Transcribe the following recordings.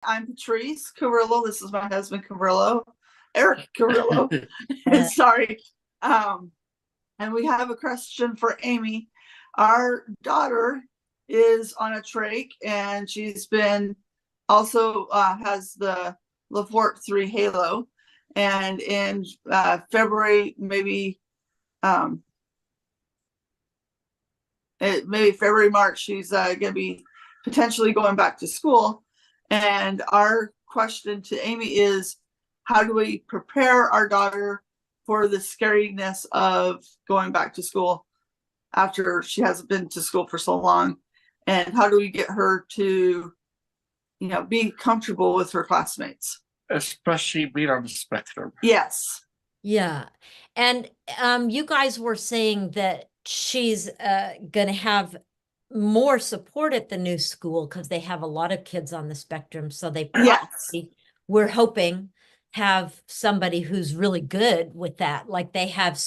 I'm Patrice Carillo. This is my husband, Carillo, Eric Carillo. Sorry. And we have a question for Amy. Our daughter is on a trach, and she's been also has the Laporte 3 halo. And in February, maybe February, March, she's going to be potentially going back to school. And our question to Amy is, how do we prepare our daughter for the scariness of going back to school after she hasn't been to school for so long? And how do we get her to, be comfortable with her classmates? Especially being on the spectrum. Yes. Yeah. And you guys were saying that she's going to have more support at the new school because they have a lot of kids on the spectrum. So they probably, we're hoping, have somebody who's really good with that. Like they have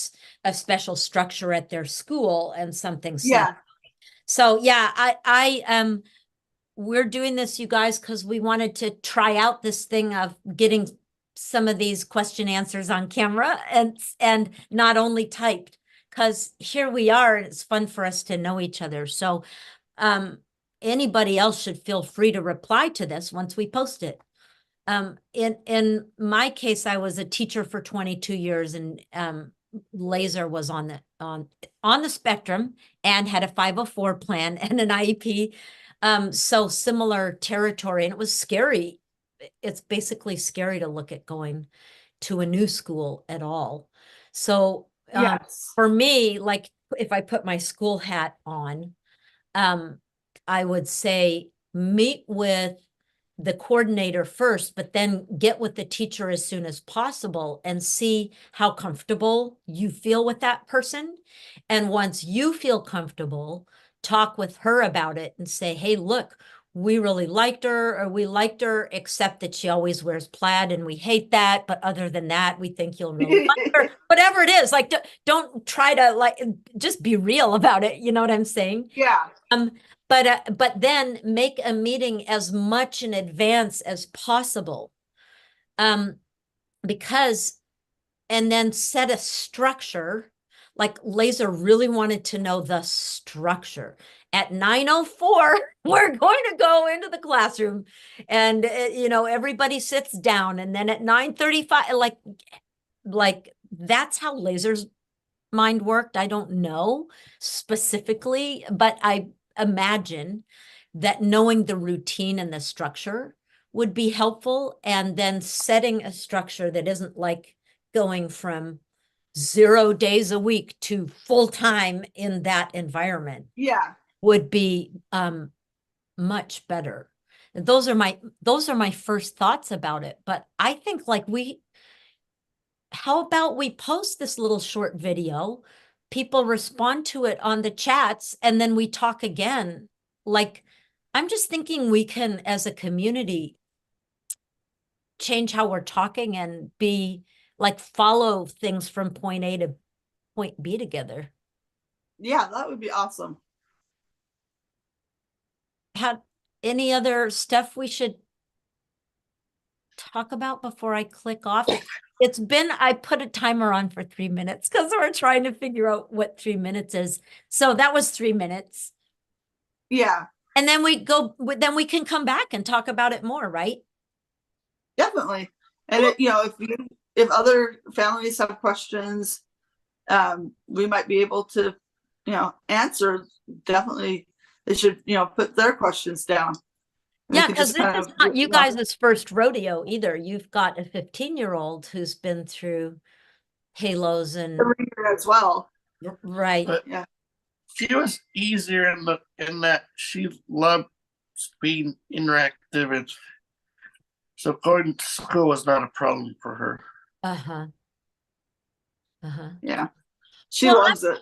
a special structure at their school and something. Yeah. So yeah, we're doing this, you guys, because we wanted to try out this thing of getting some of these question answers on camera and not only typed, because here we are, and it's fun for us to know each other. So anybody else should feel free to reply to this once we post it. In my case, I was a teacher for 22 years, and Laser was on the spectrum and had a 504 plan and an IEP. So similar territory, and it was scary. It's basically scary to look at going to a new school at all. So for me, like if I put my school hat on, I would say meet with the coordinator first, but then get with the teacher as soon as possible and see how comfortable you feel with that person. And once you feel comfortable, talk with her about it and say, hey, look, we really liked her, or we liked her, except that she always wears plaid and we hate that. But other than that, we think you'll really like her. Whatever it is, like, don't try to just be real about it. You know what I'm saying? Yeah. But then make a meeting as much in advance as possible. Because, and then set a structure. Like Laser really wanted to know the structure. At 9:04, we're going to go into the classroom, and everybody sits down. And then at 9:35, like that's how Laser's mind worked. I don't know specifically, but I imagine that knowing the routine and the structure would be helpful. And then setting a structure that isn't like going from 0 days a week to full-time in that environment. Yeah. Would be much better. Those are my first thoughts about it. But I think how about we post this little short video, people respond to it on the chats, and then we talk again. Like, I'm just thinking we can, as a community, change how we're talking and follow things from point A to point B together. Yeah, that would be awesome. Any other stuff we should talk about before I click off? I put a timer on for 3 minutes because we're trying to figure out what 3 minutes is. So that was 3 minutes. Yeah. And then we can come back and talk about it more, right? Definitely. And if other families have questions, we might be able to, answer. Definitely, they should, put their questions down. Yeah, because this is not you guys' first rodeo either. You've got a 15-year-old who's been through halos and as well. Right. But yeah. She was easier in that she loved being interactive, and so going to school was not a problem for her. Yeah. She loves it.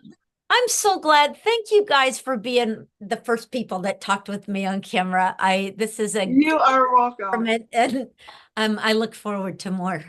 I'm so glad. Thank you guys for being the first people that talked with me on camera. You are welcome. And I look forward to more.